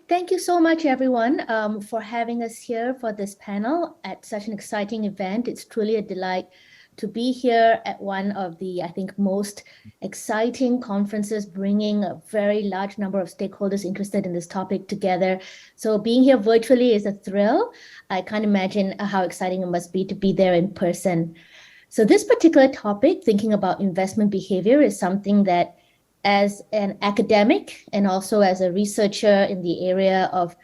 Thank you so much, everyone, for having us here for this panel at such an exciting event. It's truly a delight to be here at one of the, I think, most exciting conferences, bringing a very large number of stakeholders interested in this topic together. So being here virtually is a thrill. I can't imagine how exciting it must be to be there in person. So this particular topic, thinking about investment behavior, is something that as an academic and also as a researcher in the area of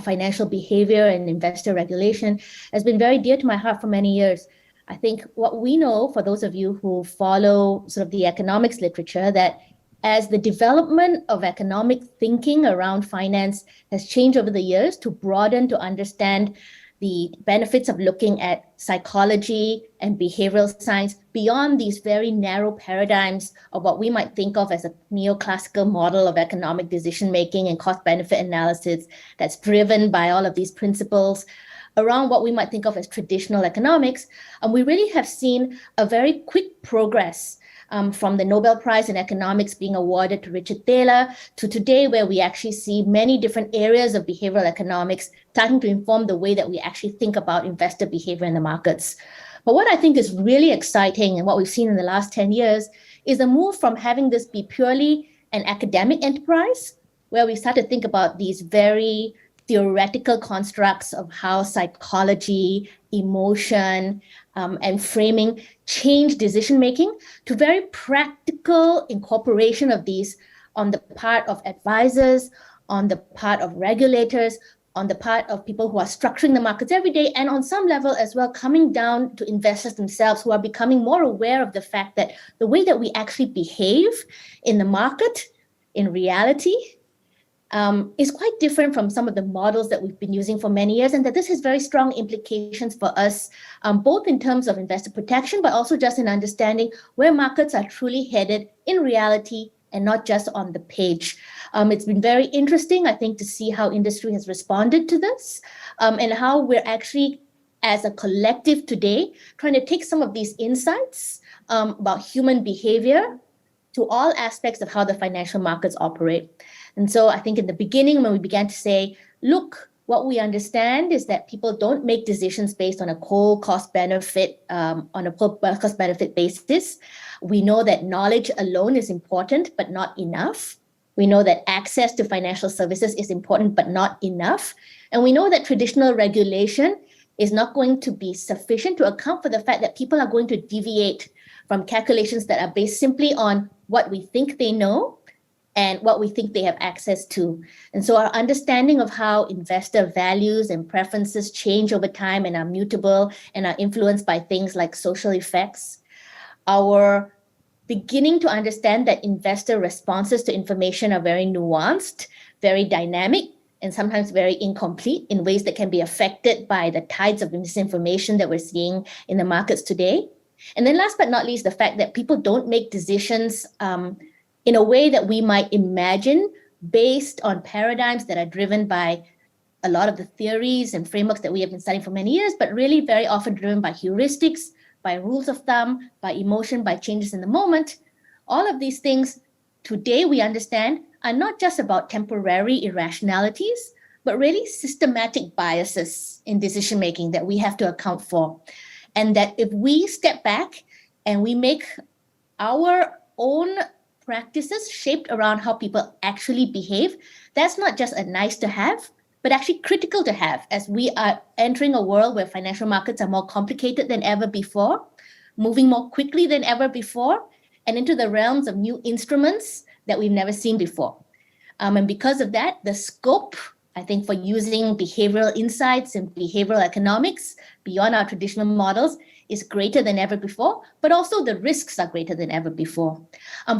financial behavior and investor regulation has been very dear to my heart for many years. I think what we know, for those of you who follow sort of the economics literature, that as the development of economic thinking around finance has changed over the years to broaden to understand the benefits of looking at psychology and behavioral science beyond these very narrow paradigms of what we might think of as a neoclassical model of economic decision-making and cost-benefit analysis that's driven by all of these principles around what we might think of as traditional economics. And we really have seen a very quick progress from the Nobel Prize in Economics being awarded to Richard Thaler to today, where we actually see many different areas of behavioral economics starting to inform the way that we actually think about investor behavior in the markets. But what I think is really exciting and what we've seen in the last 10 years is the move from having this be purely an academic enterprise, where we start to think about these very theoretical constructs of how psychology, emotion, and framing change decision-making, to very practical incorporation of these on the part of advisors, on the part of regulators, on the part of people who are structuring the markets every day, and on some level as well, coming down to investors themselves who are becoming more aware of the fact that the way that we actually behave in the market, in reality, is quite different from some of the models that we've been using for many years, and that this has very strong implications for us, both in terms of investor protection, but also just in understanding where markets are truly headed in reality and not just on the page. It's been very interesting, I think, to see how industry has responded to this, and how we're actually, as a collective today, trying to take some of these insights about human behavior to all aspects of how the financial markets operate. And so I think in the beginning, when we began to say, look, what we understand is that people don't make decisions based on a cold cost-benefit, basis. We know that knowledge alone is important, but not enough. We know that access to financial services is important, but not enough. And we know that traditional regulation is not going to be sufficient to account for the fact that people are going to deviate from calculations that are based simply on what we think they know and what we think they have access to. And so our understanding of how investor values and preferences change over time and are mutable and are influenced by things like social effects, our beginning to understand that investor responses to information are very nuanced, very dynamic, and sometimes very incomplete in ways that can be affected by the tides of misinformation that we're seeing in the markets today. And then last but not least, the fact that people don't make decisions in a way that we might imagine based on paradigms that are driven by a lot of the theories and frameworks that we have been studying for many years, but really very often driven by heuristics, by rules of thumb, by emotion, by changes in the moment. All of these things today we understand are not just about temporary irrationalities, but really systematic biases in decision-making that we have to account for. And that if we step back and we make our own practices shaped around how people actually behave, that's not just a nice to have, but actually critical to have, as we are entering a world where financial markets are more complicated than ever before, moving more quickly than ever before, and into the realms of new instruments that we've never seen before. And because of that, the scope, I think, for using behavioral insights and behavioral economics beyond our traditional models is greater than ever before, but also the risks are greater than ever before.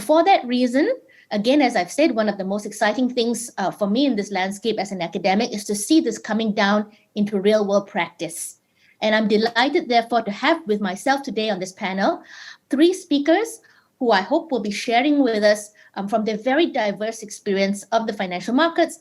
For that reason, again, as I've said, one of the most exciting things for me in this landscape as an academic is to see this coming down into real world practice. And I'm delighted, therefore, to have with myself today on this panel 3 speakers who I hope will be sharing with us from their very diverse experience of the financial markets,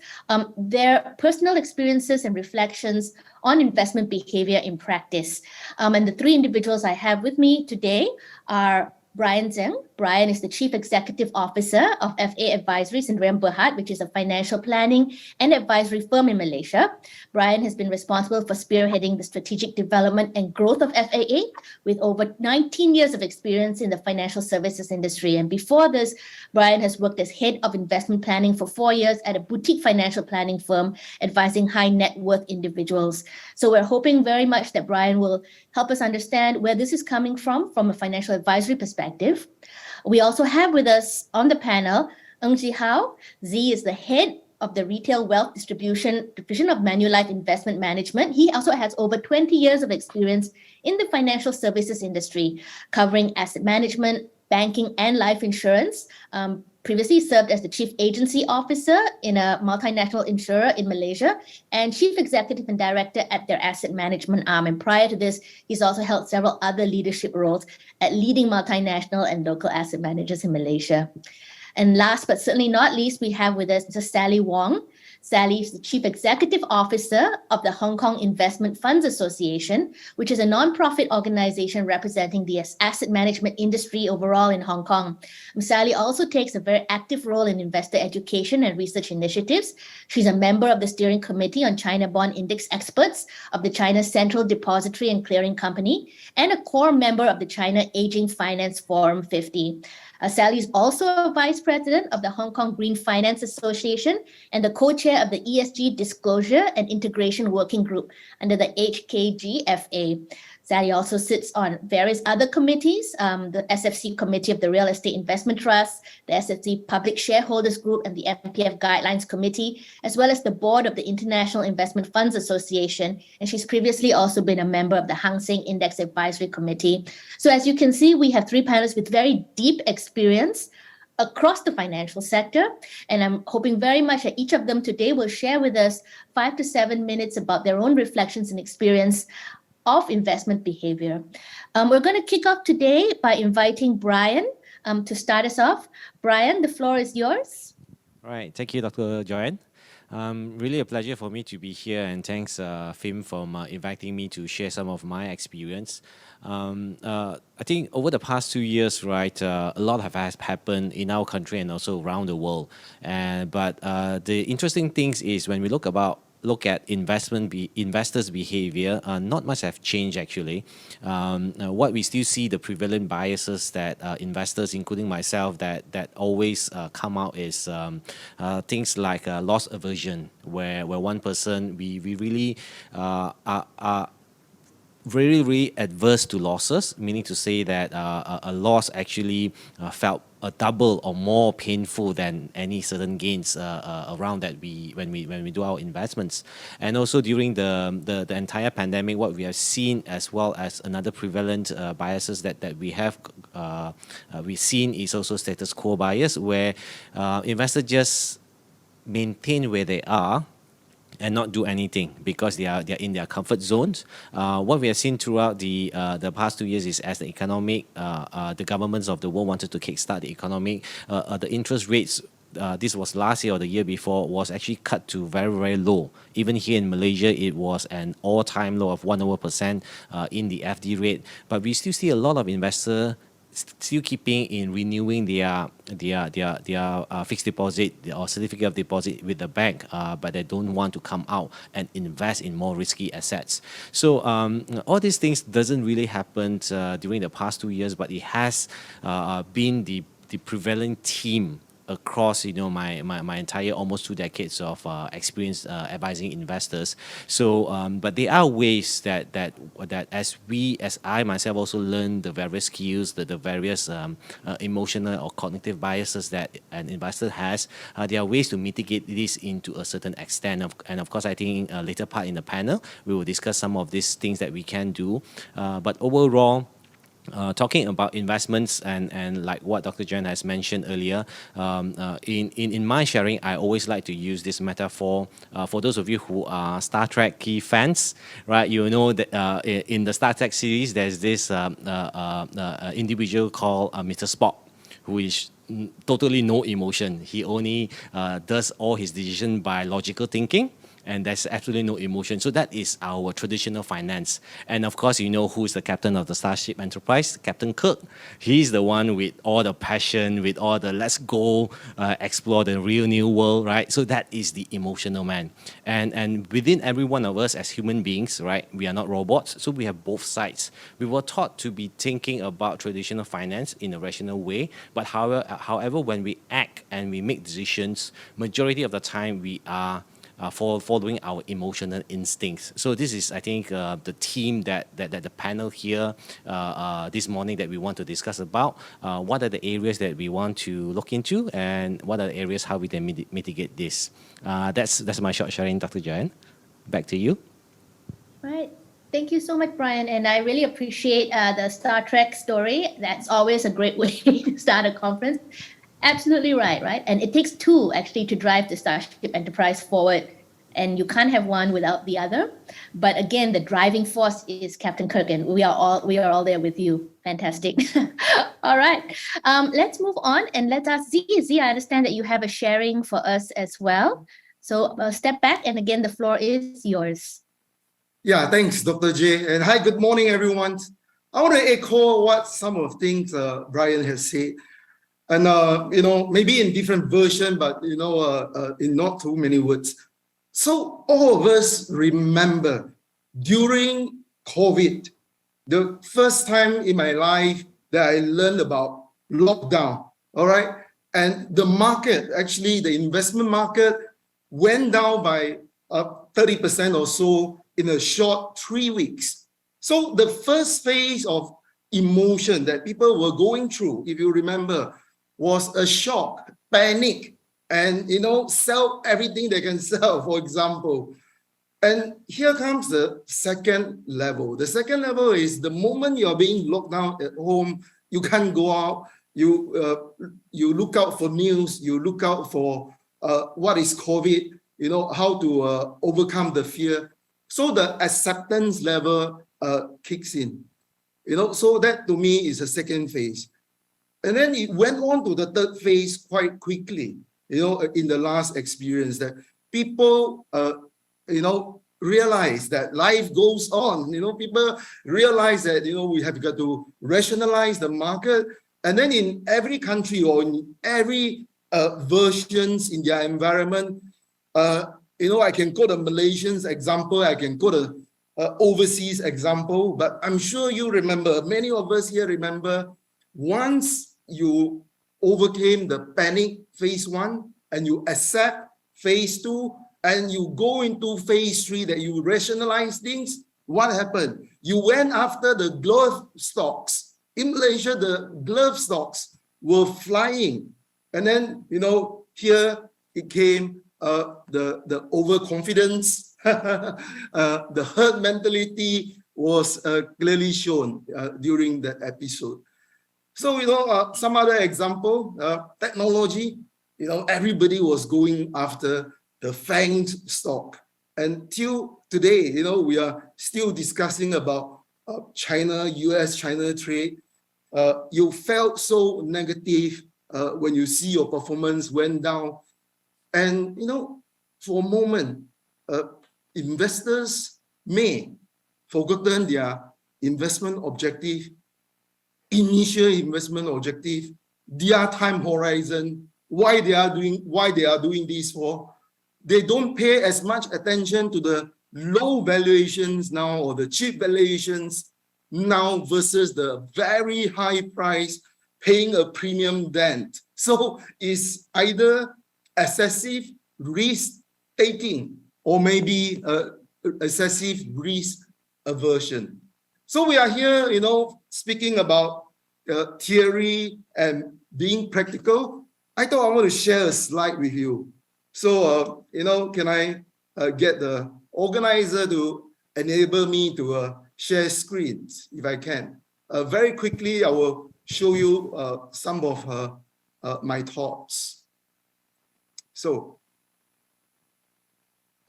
their personal experiences and reflections on investment behavior in practice. And the 3 individuals I have with me today are Bryan Zeng. Bryan is the Chief Executive Officer of FA Advisories in Berhad, which is a financial planning and advisory firm in Malaysia. Bryan has been responsible for spearheading the strategic development and growth of FAA with over 19 years of experience in the financial services industry. And before this, Bryan has worked as head of investment planning for 4 years at a boutique financial planning firm advising high net worth individuals. So we're hoping very much that Bryan will help us understand where this is coming from a financial advisory perspective. We also have with us on the panel, Chze. Chze is the head of the Retail Wealth Distribution Division of Manulife Investment Management. He also has over 20 years of experience in the financial services industry, covering asset management, banking, and life insurance. Previously served as the Chief Agency Officer in a multinational insurer in Malaysia and Chief Executive and Director at their asset management arm. And prior to this, he's also held several other leadership roles at leading multinational and local asset managers in Malaysia. And last but certainly not least, we have with us Mr. Sally Wong. Sally is the Chief Executive Officer of the Hong Kong Investment Funds Association, which is a non-profit organization representing the asset management industry overall in Hong Kong. Sally also takes a very active role in investor education and research initiatives. She's a member of the Steering Committee on China Bond Index Experts of the China Central Depository and Clearing Company and a core member of the China Aging Finance Forum 50. Sally is also a vice president of the Hong Kong Green Finance Association and the co-chair of the ESG Disclosure and Integration Working Group under the HKGFA. Sally also sits on various other committees, the SFC Committee of the Real Estate Investment Trust, the SFC Public Shareholders Group, and the MPF Guidelines Committee, as well as the board of the International Investment Funds Association. And she's previously also been a member of the Hang Seng Index Advisory Committee. So as you can see, we have 3 panelists with very deep experience across the financial sector. And I'm hoping very much that each of them today will share with us 5 to 7 minutes about their own reflections and experience of investment behavior. We're going to kick off today by inviting Bryan to start us off. Bryan, the floor is yours. All right. Thank you, Dr. Joanne. Really a pleasure for me to be here, and thanks FIMM for inviting me to share some of my experience. I think over the past 2 years, right, a lot has happened in our country and also around the world. But the interesting things is when we look at investors' behavior, not much have changed actually. What we still see, the prevalent biases that investors, including myself, that always come out is things like loss aversion, where one person, we really are very adverse to losses, meaning to say that a loss actually felt a double or more painful than any certain gains around that when we do our investments. And also during the entire pandemic, what we have seen as well as another prevalent biases that we've seen is also status quo bias, where investors just maintain where they are and not do anything because they're in their comfort zones. What we have seen throughout the past 2 years is, as the governments of the world wanted to kickstart the economic, the interest rates, this was last year or the year before, was actually cut to very low. Even here in Malaysia, it was an all-time low of 1% in the FD rate. But we still see a lot of investors still keeping in renewing their fixed deposit or certificate of deposit with the bank, but they don't want to come out and invest in more risky assets. So all these things doesn't really happen during the past 2 years, but it has been the prevailing theme across my entire almost 2 decades of experience advising investors. So but there are ways that as I myself also learn the various skills, the various emotional or cognitive biases that an investor has, there are ways to mitigate this into a certain extent. And of course, I think later part in the panel we will discuss some of these things that we can do. But overall, talking about investments and like what Dr. Joanne has mentioned earlier, in my sharing, I always like to use this metaphor. For those of you who are Star Trek key fans, right? You know that in the Star Trek series, there's this individual called Mr. Spock, who is totally no emotion. He only does all his decision by logical thinking. and there's absolutely no emotion. So that is our traditional finance. And of course, you know who's the captain of the Starship Enterprise? Captain Kirk. He's the one with all the passion, with all the let's go explore the real new world, right? So that is the emotional man. And within every one of us as human beings, right, we are not robots, so we have both sides. We were taught to be thinking about traditional finance in a rational way, but however, when we act and we make decisions, majority of the time we are following our emotional instincts. So this is, I think, the theme that the panel here this morning that we want to discuss about. What are the areas that we want to look into, and what are the areas how we can mitigate this? That's my short sharing, Dr. Joanne. Back to you. Right. Thank you so much, Bryan. And I really appreciate the Star Trek story. That's always a great way to start a conference. Absolutely right? And it takes two actually to drive the Starship Enterprise forward. And you can't have one without the other. But again, the driving force is Captain Kirk, and we are all there with you. Fantastic. All right. Let's move on and let's ask Z. Z, I understand that you have a sharing for us as well. So step back, and again, the floor is yours. Yeah, thanks, Dr. J. And hi, good morning, everyone. I want to echo what some of the things Bryan has said. And, maybe in different version, but, in not too many words. So all of us remember during COVID, the first time in my life that I learned about lockdown, all right? And the market, actually the investment market went down by 30% or so in a short 3 weeks. So the first phase of emotion that people were going through, if you remember, was a shock, panic, and sell everything they can sell, for example. And here comes the second level. The second level is the moment you're being locked down at home, you can't go out, you look out for news, you look out for what is COVID, how to overcome the fear. So the acceptance level kicks in, so that to me is the second phase. And then it went on to the third phase quite quickly, in the last experience, that people, realize that life goes on. People realize that, we have got to rationalize the market. And then in every country or in every versions in their environment, I can quote a Malaysian's example, I can quote a overseas example, but I'm sure you remember, many of us here remember, once you overcame the panic phase 1 and you accept phase 2 and you go into phase 3 that you rationalize things, what happened? You went after the glove stocks. In Malaysia, the glove stocks were flying. And then, here it came the overconfidence, the herd mentality was clearly shown during that episode. So, some other example, technology, everybody was going after the FANG stock. Until today, we are still discussing about China, US-China trade. You felt so negative when you see your performance went down. And, for a moment, investors may forgotten their investment objective, initial investment objective, their time horizon, why they are doing this for. They don't pay as much attention to the low valuations now or the cheap valuations now versus the very high price paying a premium then. So it's either excessive risk taking or maybe excessive risk aversion. So we are here, speaking about theory and being practical. I thought I want to share a slide with you. So, can I get the organizer to enable me to share screens, if I can? Very quickly, I will show you some of my thoughts. So,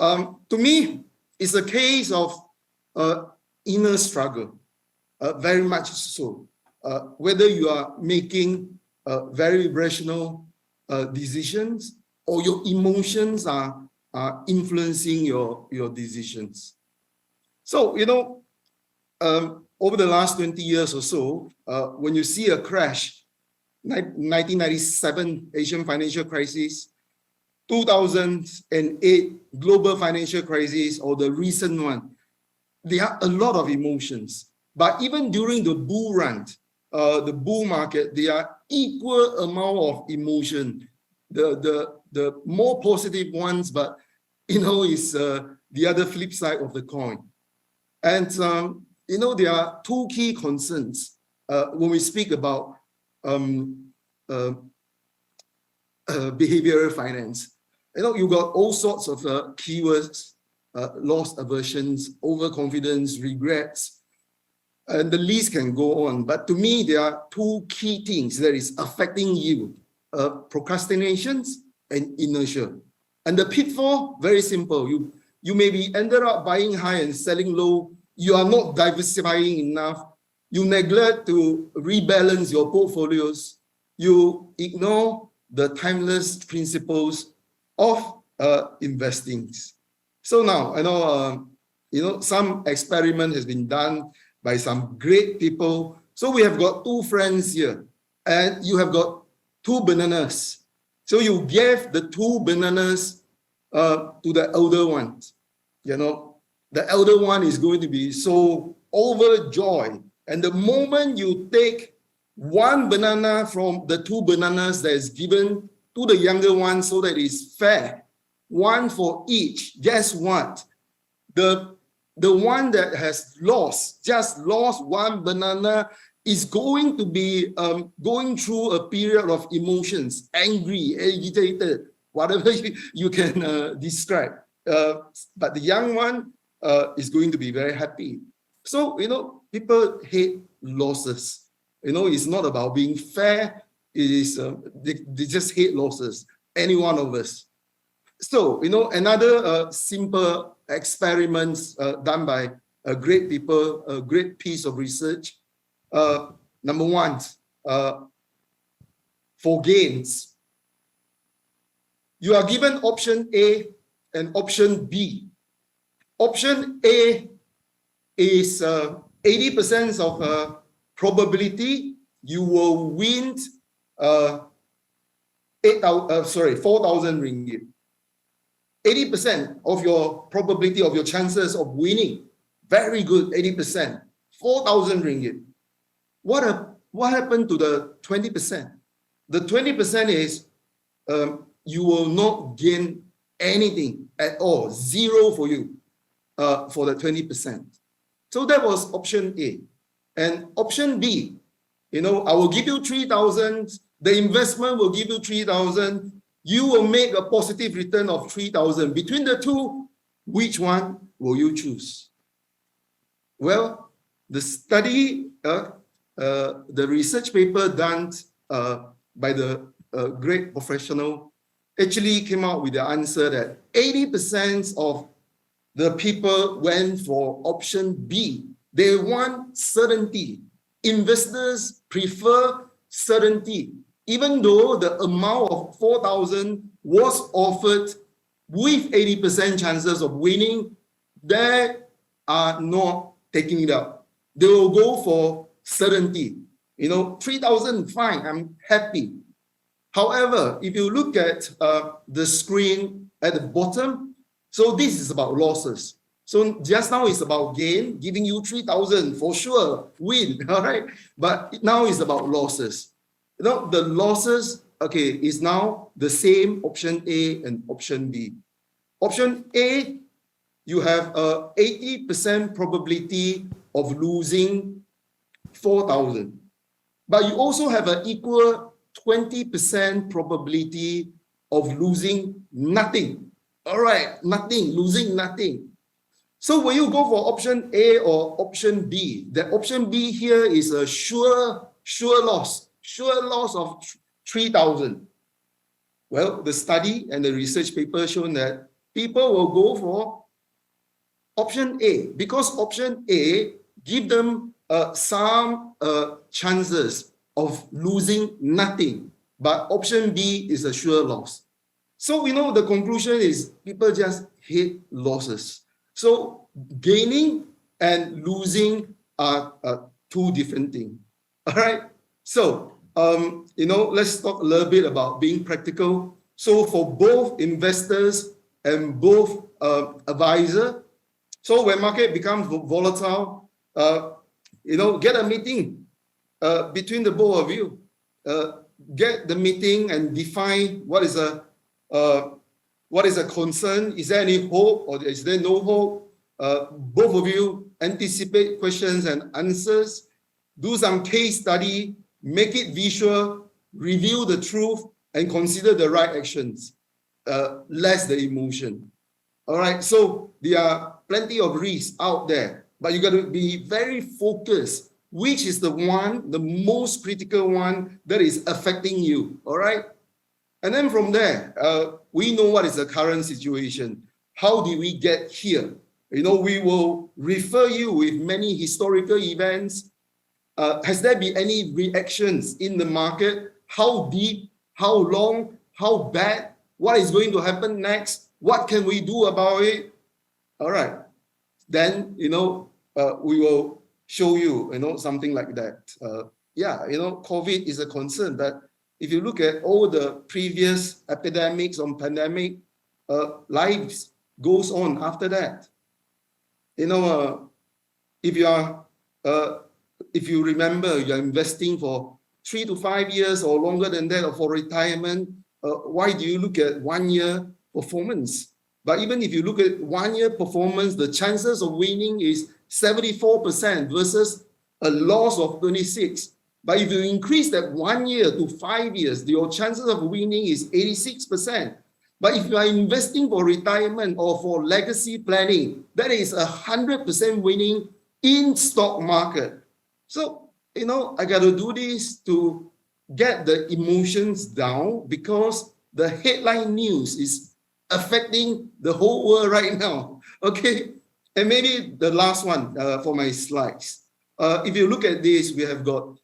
to me, it's a case of inner struggle, very much so. Whether you are making very rational decisions or your emotions are are influencing your decisions. So, over the last 20 years or so, when you see a crash, 1997 Asian financial crisis, 2008 global financial crisis, or the recent one, there are a lot of emotions. But even during the bull run, the bull market, there are equal amount of emotion. The more positive ones, but is the other flip side of the coin. And there are two key concerns when we speak about behavioral finance. You got all sorts of keywords, loss aversions, overconfidence, regrets, and the list can go on. But to me, there are two key things that is affecting you: procrastinations and inertia. And the pitfall, very simple. You may be ended up buying high and selling low. You are not diversifying enough. You neglect to rebalance your portfolios. You ignore the timeless principles of investing. So now, I know, some experiment has been done by some great people. So we have got two friends here, and you have got two bananas. So you gave the two bananas to the elder one. The elder one is going to be so overjoyed. And the moment you take one banana from the two bananas that is given to the younger one so that it's fair, one for each, guess what? The one that has just lost one banana is going to be going through a period of emotions, angry, agitated, whatever you can describe. But the young one is going to be very happy. So, people hate losses. It's not about being fair. It is, they just hate losses, any one of us. So, another simple experiments done by great people, a great piece of research. Number one, for gains, you are given option A and option B. Option A is 80% of probability you will win 4,000 ringgit. 80% of your probability of your chances of winning. Very good, 80%. 4,000 ringgit. What happened to the 20%? The 20% is you will not gain anything at all, zero for you for the 20%. So that was option A. And option B, I will give you 3,000, the investment will give you 3,000, you will make a positive return of 3,000. Between the two, which one will you choose? Well, the study, the research paper done by the great professional actually came out with the answer that 80% of the people went for option B. They want certainty. Investors prefer certainty. Even though the amount of 4,000 was offered with 80% chances of winning, they are not taking it up. They will go for certainty. 3,000, fine, I'm happy. However, if you look at the screen at the bottom, so this is about losses. So just now it's about gain, giving you 3,000 for sure, win, all right? But now it's about losses. The losses, okay, is now the same option A and option B. Option A, you have a 80% probability of losing 4,000. But you also have an equal 20% probability of losing nothing. All right, nothing, losing nothing. So will you go for option A or option B? The option B here is a sure loss of 3,000. Well, the study and the research paper shown that people will go for option A because option A give them some chances of losing nothing, but option B is a sure loss. So, the conclusion is people just hate losses. So gaining and losing are two different things. All right. So, let's talk a little bit about being practical. So for both investors and both advisor, so when market becomes volatile, get a meeting between the both of you. Get the meeting and define what is a concern. Is there any hope or is there no hope? Both of you anticipate questions and answers. Do some case study, make it visual, reveal the truth, and consider the right actions, less the emotion. All right, so there are plenty of risks out there, but you got to be very focused. Which is the most critical one that is affecting you, all right? And then from there, we know what is the current situation. How did we get here? We will refer you with many historical events. Has there been any reactions in the market? How deep, how long, how bad? What is going to happen next? What can we do about it? All right. Then, we will show you, something like that. COVID is a concern, but if you look at all the previous epidemics or pandemic, lives goes on after that. If you remember, you're investing for 3 to 5 years or longer than that, or for retirement, why do you look at 1 year performance? But even if you look at 1 year performance, the chances of winning is 74% versus a loss of 26%. But if you increase that 1 year to 5 years, your chances of winning is 86%. But if you are investing for retirement or for legacy planning, that is 100% winning in stock market. So, I got to do this to get the emotions down, because the headline news is affecting the whole world right now. Okay. And maybe the last one for my slides. If you look at this, we have got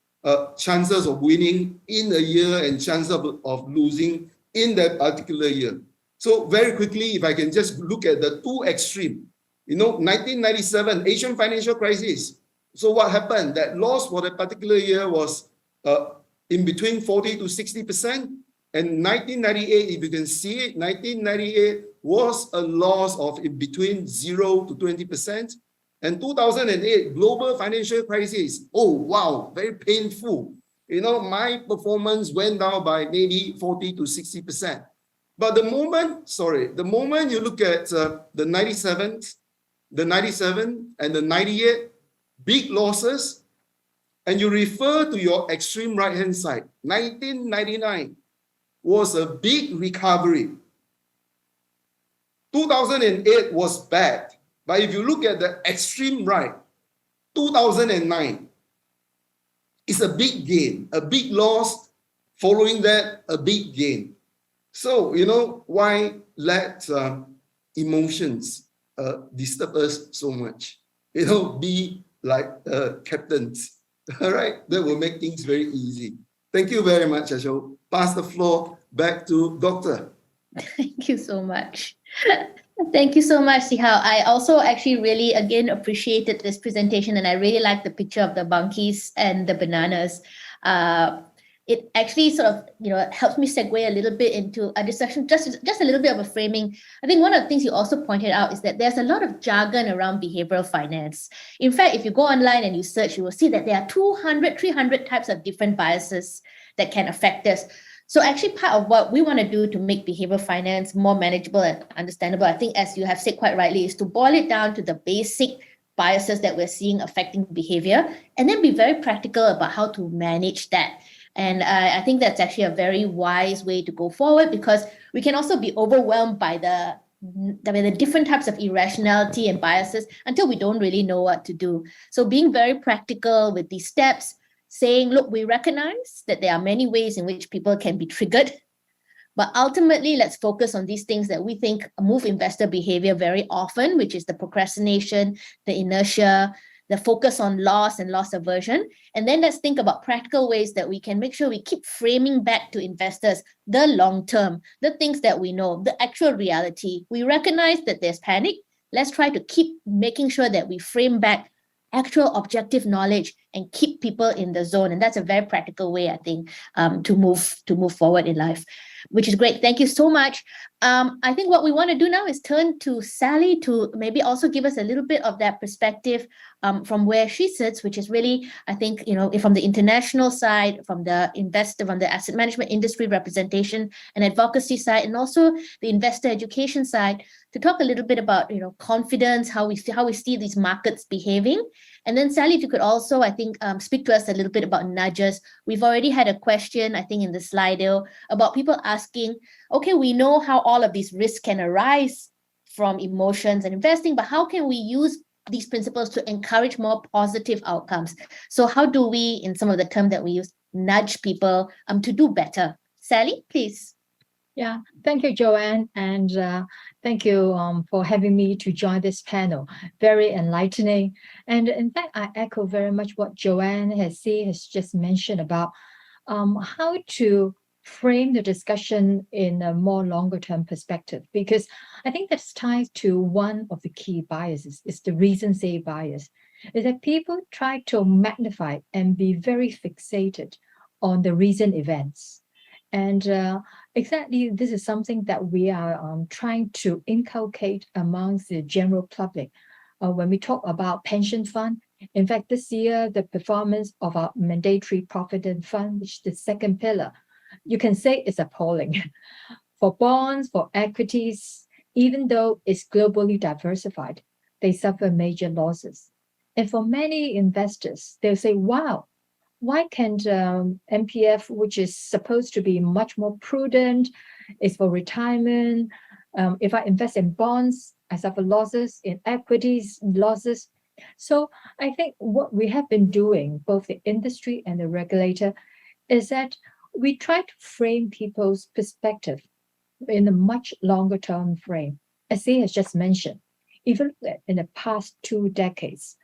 chances of winning in a year and chances of losing in that particular year. So very quickly, if I can just look at the two extreme, 1997 Asian financial crisis. So what happened? That loss for that particular year was in between 40 to 60%. And 1998, if you can see it, 1998 was a loss of in between 0 to 20%. And 2008, global financial crisis. Oh, wow, very painful. My performance went down by maybe 40 to 60%. But the moment you look at the 97 and the 98, big losses, and you refer to your extreme right-hand side, 1999 was a big recovery. 2008 was bad. But if you look at the extreme right, 2009 is a big gain, a big loss, following that, a big gain. So, why let emotions disturb us so much? Be like captains, all right? That will make things very easy. Thank you very much. I shall pass the floor back to Doctor. Thank you so much. Thank you so much, Sihao. I also actually really, again, appreciated this presentation, and I really like the picture of the monkeys and the bananas. It actually sort of, helps me segue a little bit into a discussion, just a little bit of a framing. I think one of the things you also pointed out is that there's a lot of jargon around behavioral finance. In fact, if you go online and you search, you will see that there are 200, 300 types of different biases that can affect us. So actually part of what we want to do to make behavioral finance more manageable and understandable, I think, as you have said quite rightly, is to boil it down to the basic biases that we're seeing affecting behavior, and then be very practical about how to manage that. And I think that's actually a very wise way to go forward, because we can also be overwhelmed by the different types of irrationality and biases until we don't really know what to do. So being very practical with these steps, saying, look, we recognize that there are many ways in which people can be triggered, but ultimately let's focus on these things that we think move investor behavior very often, which is the procrastination, the inertia, the focus on loss and loss aversion. And then let's think about practical ways that we can make sure we keep framing back to investors the long term, the things that we know, the actual reality. We recognize that there's panic. Let's try to keep making sure that we frame back actual objective knowledge and keep people in the zone. And that's a very practical way, I think, to move forward in life, which is great. Thank you so much. I think what we want to do now is turn to Sally to maybe also give us a little bit of that perspective from where she sits, which is really, I think, from the international side, from the investor, from the asset management industry representation and advocacy side, and also the investor education side, to talk a little bit about, confidence, how we see these markets behaving. And then Sally, if you could also, I think, speak to us a little bit about nudges. We've already had a question, I think, in the Slido about people asking, okay, we know how all of these risks can arise from emotions and investing, but how can we use these principles to encourage more positive outcomes? So how do we, in some of the terms that we use, nudge people to do better? Sally, please. Yeah, thank you, Joanne, and thank you for having me to join this panel. Very enlightening. And in fact, I echo very much what Joanne has just mentioned about how to frame the discussion in a more longer term perspective, because I think that's tied to one of the key biases, is the recency bias, is that people try to magnify and be very fixated on the recent events. And exactly, this is something that we are trying to inculcate amongst the general public. When we talk about pension fund, in fact, this year, the performance of our mandatory provident fund, which is the second pillar, you can say it's appalling. For bonds, for equities, even though it's globally diversified, they suffer major losses. And for many investors, they'll say, wow, why can't MPF, which is supposed to be much more prudent, is for retirement? If I invest in bonds, I suffer losses, in equities, losses. So I think what we have been doing, both the industry and the regulator, is that we try to frame people's perspective in a much longer term frame. As Zeng has just mentioned, if you look at in the past 2 decades,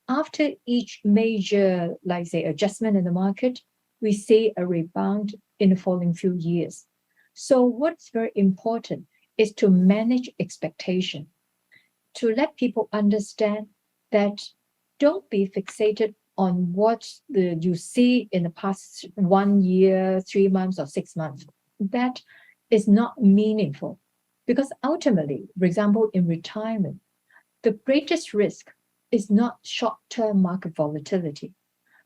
after each major, like say, adjustment in the market, we see a rebound in the following few years. So what's very important is to manage expectation, to let people understand that don't be fixated on what you see in the past 1 year, 3 months, or 6 months. That is not meaningful, because ultimately, for example, in retirement, the greatest risk is not short-term market volatility,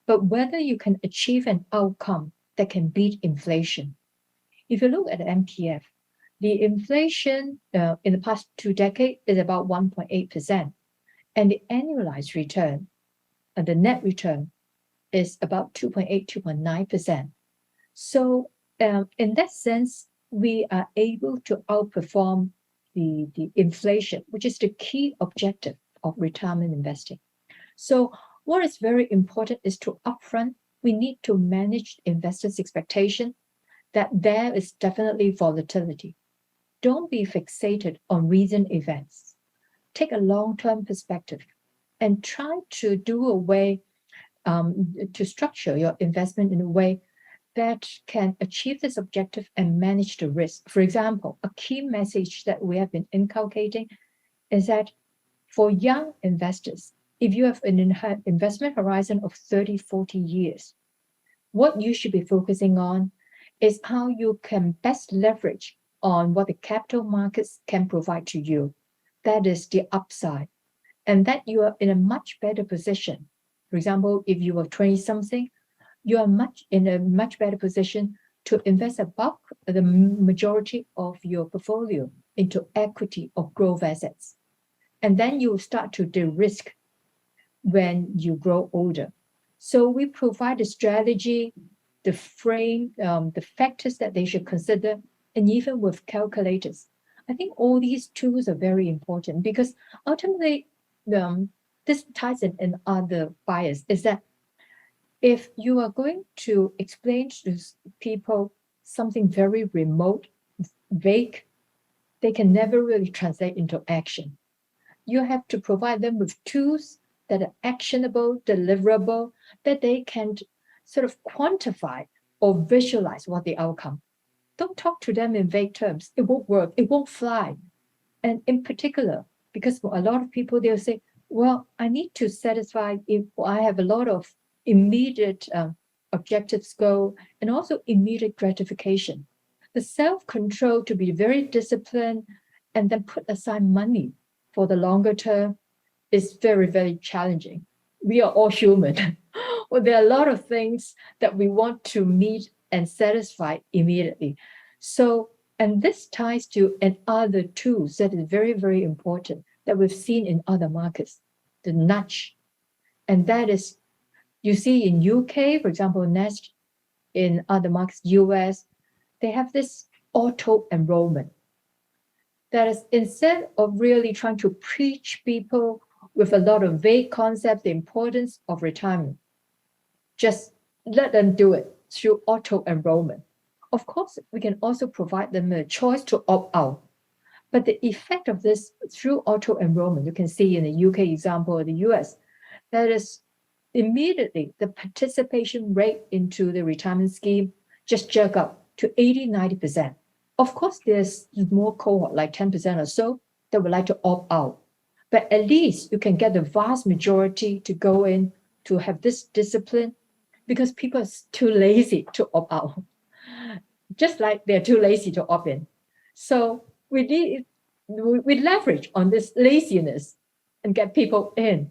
but whether you can achieve an outcome that can beat inflation. If you look at MPF, the inflation in the past 2 decades is about 1.8%, and the annualized return and the net return is about 2.8, 2.9%. So in that sense, we are able to outperform the inflation, which is the key objective of retirement investing. So what is very important is to upfront, we need to manage investors' expectation that there is definitely volatility. Don't be fixated on recent events. Take a long-term perspective and try to do a way to structure your investment in a way that can achieve this objective and manage the risk. For example, a key message that we have been inculcating is that for young investors, if you have an investment horizon of 30, 40 years, what you should be focusing on is how you can best leverage on what the capital markets can provide to you. That is the upside. And that you are in a much better position. For example, if you are 20-something, you are in a much better position to invest a bulk, the majority of your portfolio into equity or growth assets. And then you will start to de-risk when you grow older. So we provide a strategy, the frame, the factors that they should consider, and even with calculators. I think all these tools are very important, because ultimately, this ties in other bias, is that if you are going to explain to people something very remote, vague, they can never really translate into action. You have to provide them with tools that are actionable, deliverable, that they can sort of quantify or visualize what the outcome. Don't talk to them in vague terms. It won't work. It won't fly. And in particular, because for a lot of people, they'll say, well, I need to satisfy if I have a lot of immediate objectives goal and also immediate gratification. The self-control to be very disciplined and then put aside money for the longer term is very, very challenging. We are all human. Well, there are a lot of things that we want to meet and satisfy immediately. So, and this ties to another tools that is very, very important that we've seen in other markets, the nudge. And that is, you see in UK, for example, Nest, in other markets, US, they have this auto enrollment. That is, instead of really trying to preach people with a lot of vague concepts, the importance of retirement, just let them do it through auto enrollment. Of course, we can also provide them a choice to opt out. But the effect of this through auto enrollment, you can see in the UK example or the US, that is immediately the participation rate into the retirement scheme just jerk up to 80, 90%. Of course, there's more cohort, like 10% or so, that would like to opt out. But at least you can get the vast majority to go in to have this discipline because people are too lazy to opt out, just like they're too lazy to opt in. So we leverage on this laziness and get people in.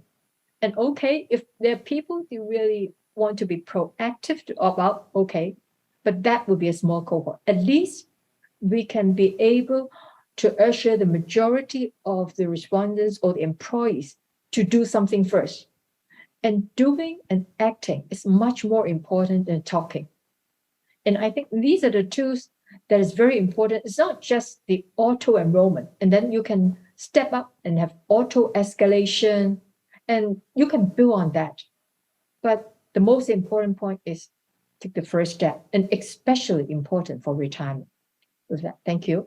And okay, if there are people who really want to be proactive to opt out, okay, but that would be a small cohort. At least we can be able to usher the majority of the respondents or the employees to do something first. And doing and acting is much more important than talking. And I think these are the tools that is very important. It's not just the auto enrollment, and then you can step up and have auto escalation, and you can build on that. But the most important point is take the first step, and especially important for retirement. With that, thank you.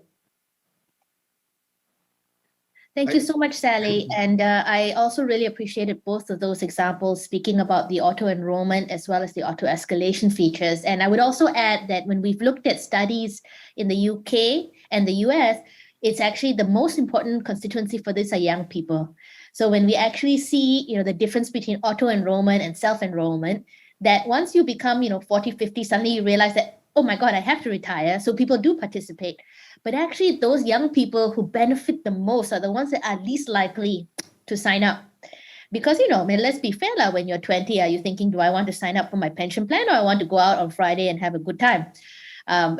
Thank you so much, Sally. And I also really appreciated both of those examples, speaking about the auto enrollment as well as the auto escalation features. And I would also add that when we've looked at studies in the UK and the US, it's actually the most important constituency for this are young people. So when we actually see, the difference between auto enrollment and self-enrollment, that once you become, 40, 50, suddenly you realize that, oh my God, I have to retire. So people do participate. But actually, those young people who benefit the most are the ones that are least likely to sign up. Because, let's be fair, when you're 20, are you thinking, do I want to sign up for my pension plan or I want to go out on Friday and have a good time?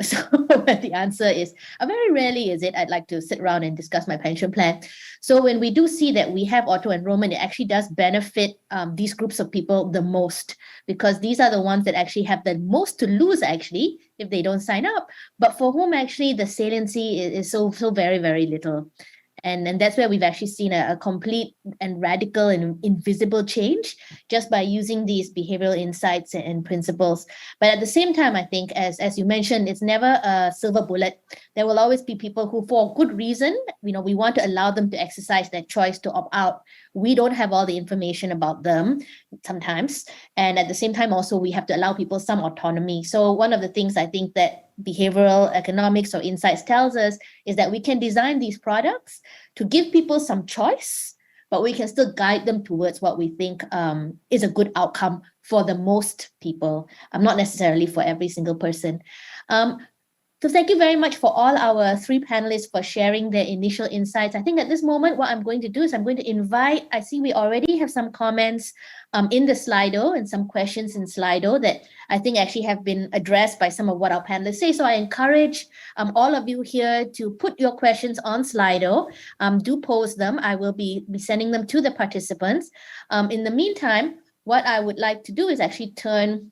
So the answer is, very rarely is it, I'd like to sit around and discuss my pension plan. So when we do see that we have auto enrollment, it actually does benefit these groups of people the most, because these are the ones that actually have the most to lose actually if they don't sign up, but for whom actually the saliency is so very, very little. And that's where we've actually seen a complete and radical and invisible change just by using these behavioral insights and principles. But at the same time, I think, as you mentioned, it's never a silver bullet. There will always be people who, for good reason, we want to allow them to exercise their choice to opt out. We don't have all the information about them sometimes. And at the same time, also, we have to allow people some autonomy. So one of the things I think that behavioral economics or insights tells us is that we can design these products to give people some choice, but we can still guide them towards what we think is a good outcome for the most people, not necessarily for every single person. So thank you very much for all our three panelists for sharing their initial insights. I think at this moment, what I'm going to do is I'm going to invite, I see we already have some comments in the Slido and some questions in Slido that I think actually have been addressed by some of what our panelists say. So I encourage all of you here to put your questions on Slido. Do post them. I will be sending them to the participants. In the meantime, what I would like to do is actually turn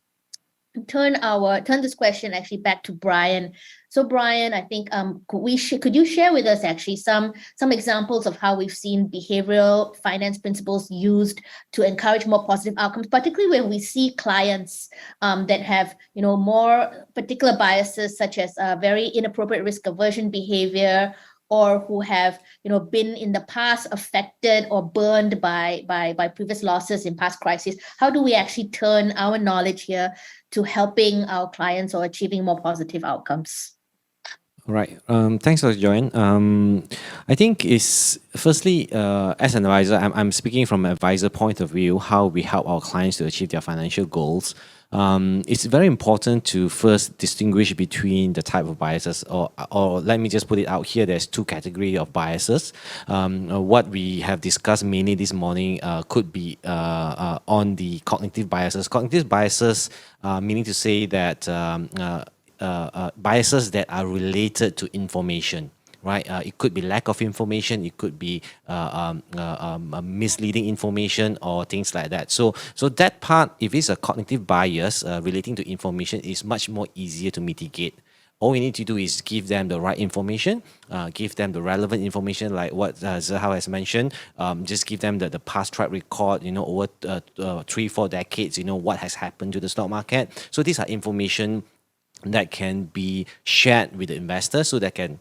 this question actually back to Bryan. So Bryan, I think could you share with us actually some examples of how we've seen behavioral finance principles used to encourage more positive outcomes, particularly when we see clients that have more particular biases, such as very inappropriate risk aversion behavior, or who have, been in the past affected or burned by previous losses in past crises? How do we actually turn our knowledge here to helping our clients or achieving more positive outcomes? All right. Thanks for Joanne. I think is firstly, as an advisor, I'm speaking from an advisor point of view, how we help our clients to achieve their financial goals. It's very important to first distinguish between the type of biases, or let me just put it out here. There's two categories of biases. What we have discussed mainly this morning could be on the cognitive biases. Cognitive biases, meaning to say that biases that are related to information, right? It could be lack of information, it could be misleading information or things like that. So that part, if it's a cognitive bias relating to information, is much more easier to mitigate. All we need to do is give them the right information, give them the relevant information, like what Zhe has mentioned. Just give them the past track record, over 3-4 decades, what has happened to the stock market. So these are information that can be shared with the investor so they can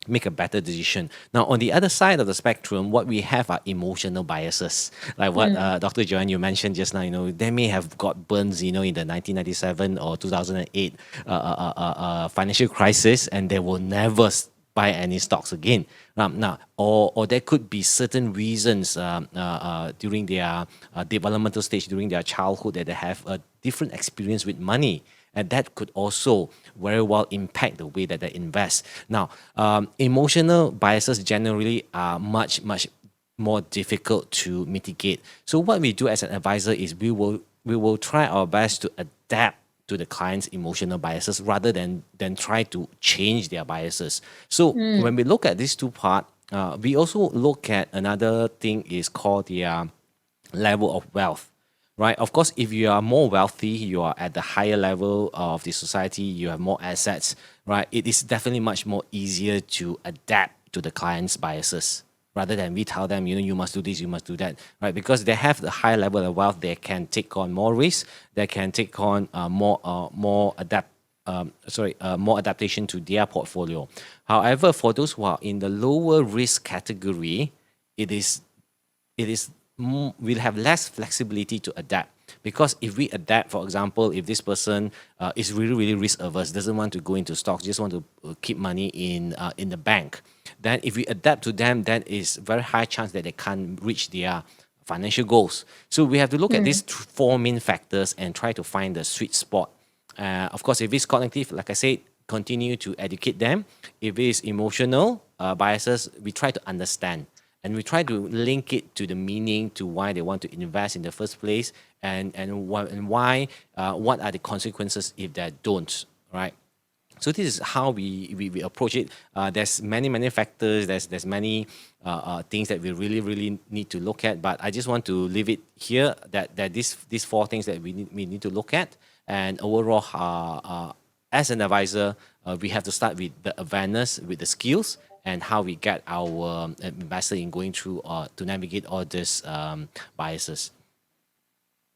make a better decision. Now, on the other side of the spectrum, what we have are emotional biases, like what Dr. Joanne, you mentioned just now. They may have got burns, in the 1997 or 2008 financial crisis, and they will never buy any stocks again. Now, or there could be certain reasons during their developmental stage, during their childhood, that they have a different experience with money. And that could also very well impact the way that they invest. Now, emotional biases generally are much more difficult to mitigate. So what we do as an advisor is we will try our best to adapt to the client's emotional biases rather than try to change their biases. So when we look at these two parts, we also look at another thing is called the level of wealth. Right. Of course, if you are more wealthy, you are at the higher level of the society, you have more assets, right? It is definitely much more easier to adapt to the client's biases rather than we tell them, you must do this, you must do that, right? Because they have the high level of wealth, they can take on more risk, they can take on more adaptation to their portfolio. However, for those who are in the lower risk category, we'll have less flexibility to adapt. Because if we adapt, for example, if this person is really risk averse, doesn't want to go into stocks, just want to keep money in the bank, then if we adapt to them, then it's very high chance that they can't reach their financial goals. So we have to look at these four main factors and try to find the sweet spot. Of course, if it's cognitive, like I said, continue to educate them. If it's emotional biases, we try to understand. And we try to link it to the meaning, to why they want to invest in the first place, and why, what are the consequences if they don't, right? So this is how we approach it. There's many factors. There's many things that we really need to look at. But I just want to leave it here that these four things that we need to look at. And overall, as an advisor, we have to start with the awareness, with the skills, and how we get our investor in going through to navigate all these biases.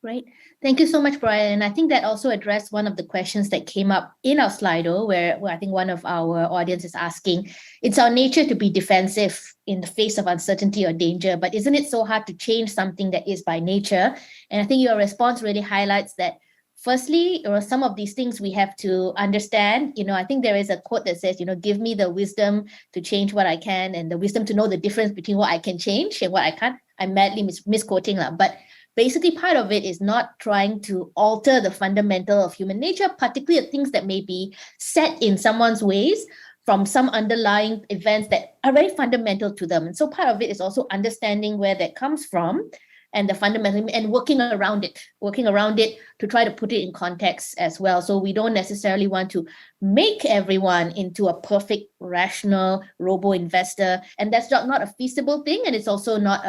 Great. Thank you so much, Bryan. And I think that also addressed one of the questions that came up in our Slido, where I think one of our audience is asking, it's our nature to be defensive in the face of uncertainty or danger, but isn't it so hard to change something that is by nature? And I think your response really highlights that. Firstly, some of these things we have to understand. I think there is a quote that says, give me the wisdom to change what I can and the wisdom to know the difference between what I can change and what I can't. I'm madly misquoting that. But basically, part of it is not trying to alter the fundamental of human nature, particularly things that may be set in someone's ways from some underlying events that are very fundamental to them. And so part of it is also understanding where that comes from and the fundamental, and working around it to try to put it in context as well. So we don't necessarily want to make everyone into a perfect, rational robo-investor. And that's not a feasible thing. And it's also not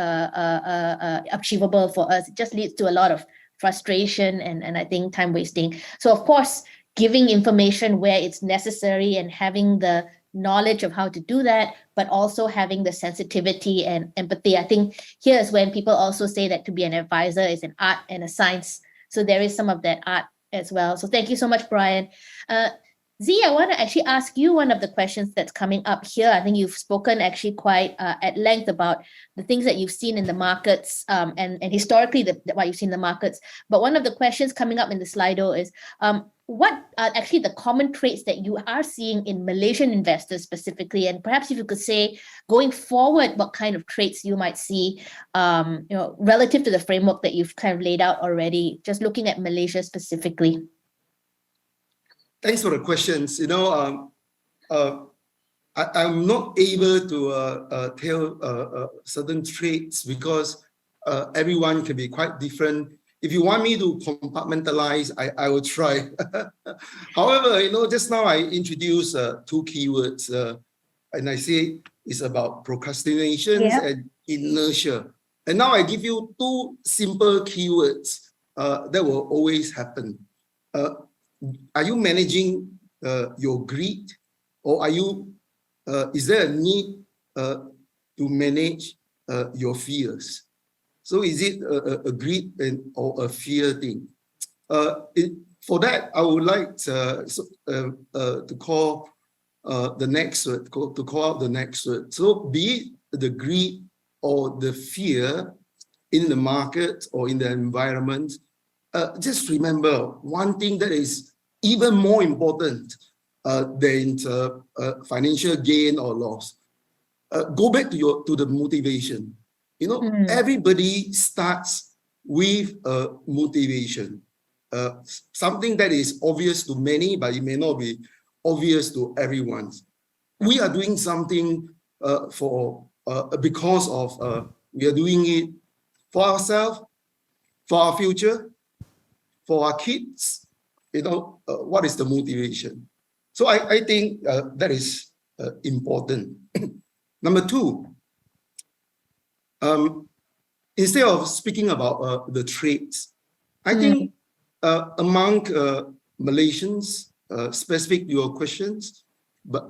achievable for us. It just leads to a lot of frustration and I think time wasting. So of course, giving information where it's necessary and having the knowledge of how to do that, but also having the sensitivity and empathy. I think here is when people also say that to be an advisor is an art and a science. So there is some of that art as well. So thank you so much, Bryan. Z, I want to actually ask you one of the questions that's coming up here. I think you've spoken actually quite at length about the things that you've seen in the markets and historically what you've seen in the markets. But one of the questions coming up in the Slido is what are actually the common traits that you are seeing in Malaysian investors specifically? And perhaps if you could say, going forward, what kind of traits you might see, relative to the framework that you've kind of laid out already, just looking at Malaysia specifically. Thanks for the questions. I'm not able to tell certain traits because everyone can be quite different. If you want me to compartmentalize, I will try. However, just now I introduced two keywords, and I say it's about procrastinations and inertia. And now I give you two simple keywords that will always happen. Are you managing your greed, or is there a need to manage your fears? So is it a greed or a fear thing? For that, I would like to call the next word, to call out the next word. So be it the greed or the fear in the market or in the environment, just remember one thing that is even more important than financial gain or loss. Go back to the motivation. Everybody starts with a motivation. Something that is obvious to many, but it may not be obvious to everyone. We are doing something because of we are doing it for ourselves, for our future, for our kids. What is the motivation? So I think that is important. Number two, instead of speaking about the traits, I think among Malaysians, specific to your questions,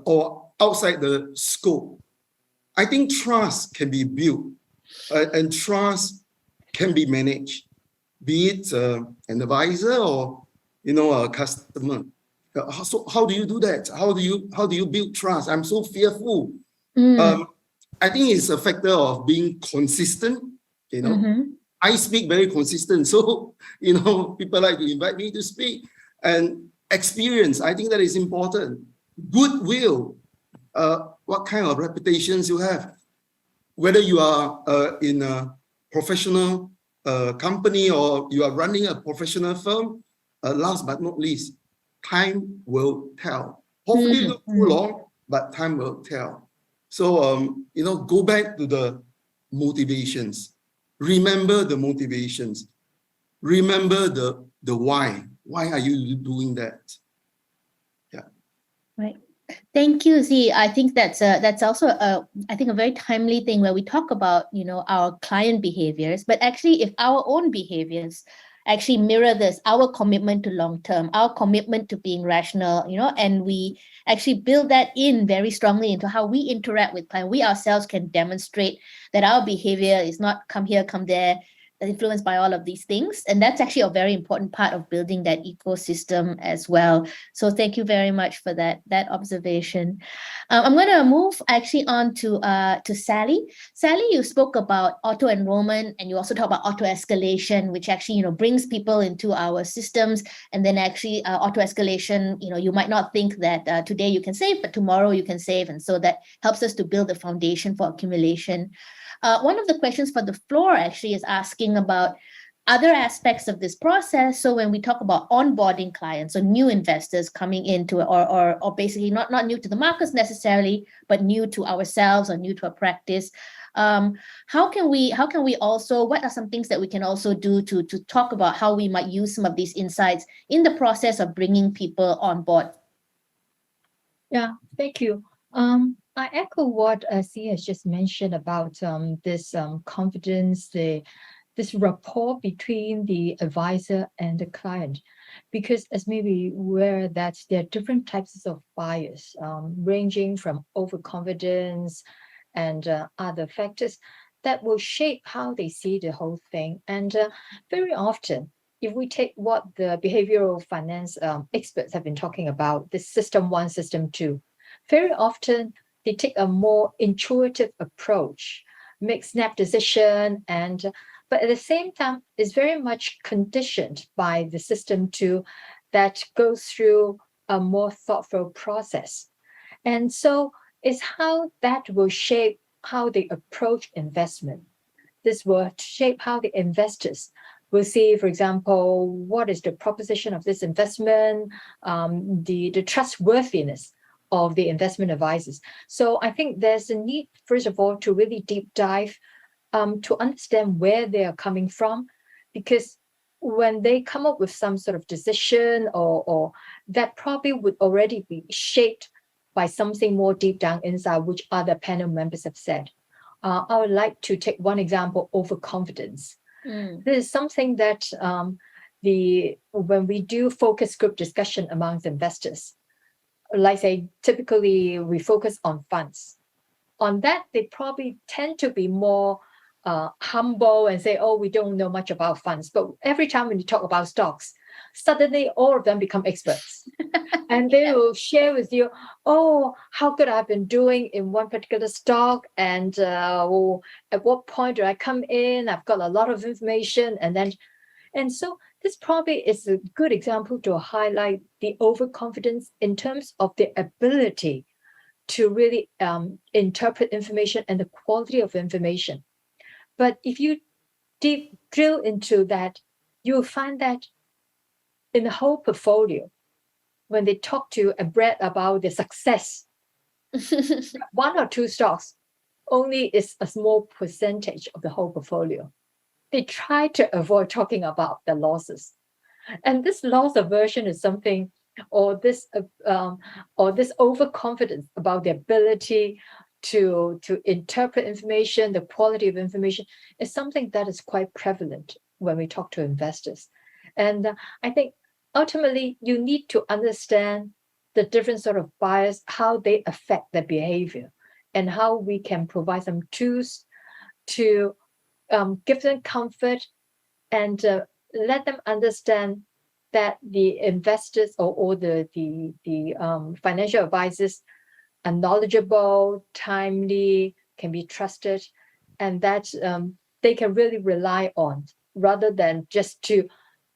or outside the scope, I think trust can be built and trust can be managed, be it an advisor or a customer. So how do you do that? How do you build trust? I'm so fearful. I think it's a factor of being consistent. I speak very consistent, so people like to invite me to speak. And experience, I think that is important. Goodwill, what kind of reputations you have, whether you are in a professional company or you are running a professional firm. Last but not least, time will tell. Hopefully not too long, but time will tell. So go back to the motivations. Remember the motivations. Remember the why. Why are you doing that? Yeah. Right. Thank you, Z. I think that's also a very timely thing where we talk about our client behaviors, but actually if our own behaviors actually mirror this, our commitment to long term, our commitment to being rational, and we actually build that in very strongly into how we interact with clients, we ourselves can demonstrate that our behavior is not come here, come there, influenced by all of these things. And that's actually a very important part of building that ecosystem as well. So thank you very much for that observation. I'm going to move actually on to Sally. Sally, you spoke about auto-enrollment and you also talk about auto-escalation, which actually, brings people into our systems. And then actually auto-escalation, you might not think that today you can save, but tomorrow you can save. And so that helps us to build the foundation for accumulation. One of the questions for the floor actually is asking about other aspects of this process. So when we talk about onboarding clients or new investors coming into it, or basically not new to the markets necessarily, but new to ourselves or new to a practice, how can we also, what are some things that we can also do to talk about how we might use some of these insights in the process of bringing people on board? Yeah, thank you. I echo what C has just mentioned about this confidence, this rapport between the advisor and the client, because as maybe aware that there are different types of buyers, ranging from overconfidence and other factors that will shape how they see the whole thing. And very often, if we take what the behavioral finance experts have been talking about, the system 1, system 2, very often they take a more intuitive approach, make snap decision, but at the same time, it's very much conditioned by the system 2 that goes through a more thoughtful process. And so it's how that will shape how they approach investment. This will shape how the investors will see, for example, what is the proposition of this investment, the trustworthiness of the investment advisors. So I think there's a need, first of all, to really deep dive to understand where they are coming from, because when they come up with some sort of decision or that probably would already be shaped by something more deep down inside, which other panel members have said. I would like to take one example, overconfidence. This is something that when we do focus group discussion amongst investors, like say, typically we focus on funds. On that, they probably tend to be more humble and say, oh, we don't know much about funds. But every time when you talk about stocks, suddenly all of them become experts. And they will share with you, oh, how good I've been doing in one particular stock, and at what point do I come in? I've got a lot of information. And so this probably is a good example to highlight the overconfidence in terms of the ability to really interpret information and the quality of information. But if you deep drill into that, you'll find that in the whole portfolio, when they talk to Brad about the success, 1 or 2 stocks only is a small percentage of the whole portfolio. They try to avoid talking about the losses. And this loss aversion is something, or this overconfidence about the ability to interpret information, the quality of information, is something that is quite prevalent when we talk to investors. And I think ultimately you need to understand the different sort of bias, how they affect their behavior, and how we can provide some tools to give them comfort and let them understand that the investors or the financial advisors are knowledgeable, timely, can be trusted, and that they can really rely on, rather than just to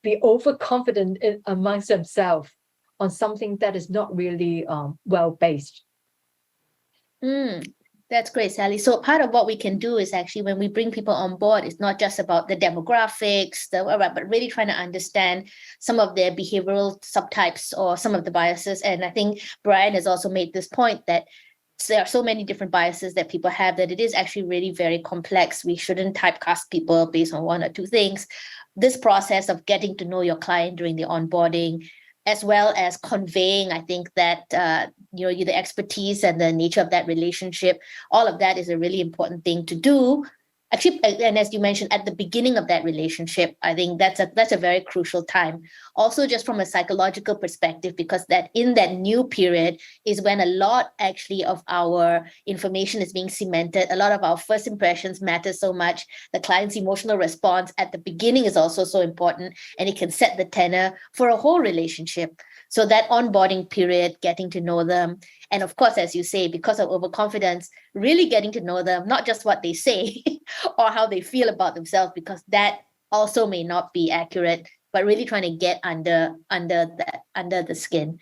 be overconfident amongst themselves on something that is not really well-based. That's great, Sally. So part of what we can do is actually, when we bring people on board, it's not just about the demographics, but really trying to understand some of their behavioral subtypes or some of the biases. And I think Bryan has also made this point that there are so many different biases that people have that it is actually really very complex. We shouldn't typecast people based on 1 or 2 things. This process of getting to know your client during the onboarding, as well as conveying, I think that the expertise and the nature of that relationship, all of that is a really important thing to do. Actually, and as you mentioned, at the beginning of that relationship, I think that's a very crucial time. Also, just from a psychological perspective, because that in that new period is when a lot actually of our information is being cemented. A lot of our first impressions matter so much. The client's emotional response at the beginning is also so important, and it can set the tenor for a whole relationship. So that onboarding period, getting to know them, and of course, as you say, because of overconfidence, really getting to know them, not just what they say or how they feel about themselves, because that also may not be accurate, but really trying to get under the skin.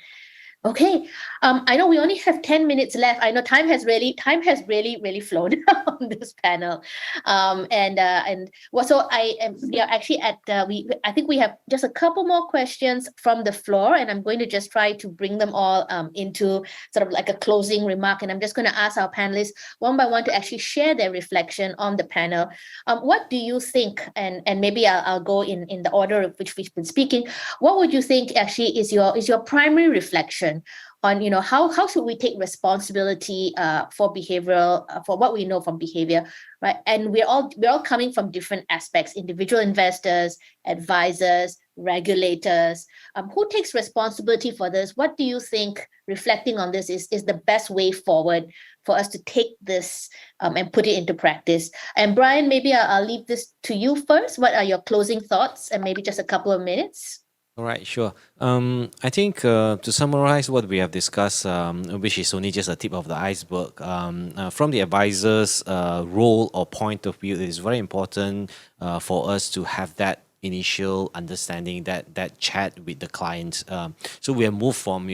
Okay, I know we only have 10 minutes left. I know time has really flown on this panel, and well, so I am actually at I think we have just a couple more questions from the floor, and I'm going to just try to bring them all into sort of like a closing remark, and I'm just going to ask our panelists one by one to actually share their reflection on the panel. What do you think? And maybe I'll go in the order of which we've been speaking. What would you think actually is your primary reflection on how should we take responsibility for behavioral for what we know from behavior, right? And we're all coming from different aspects: individual investors, advisors, regulators. Who takes responsibility for this? What do you think, reflecting on this, is the best way forward for us to take this and put it into practice. And Bryan, maybe I'll leave this to you first. What are your closing thoughts and maybe just a couple of minutes? All right, sure. I think to summarize what we have discussed, which is only just a tip of the iceberg, from the advisor's role or point of view, it is very important for us to have that initial understanding, that chat with the client. So we have moved from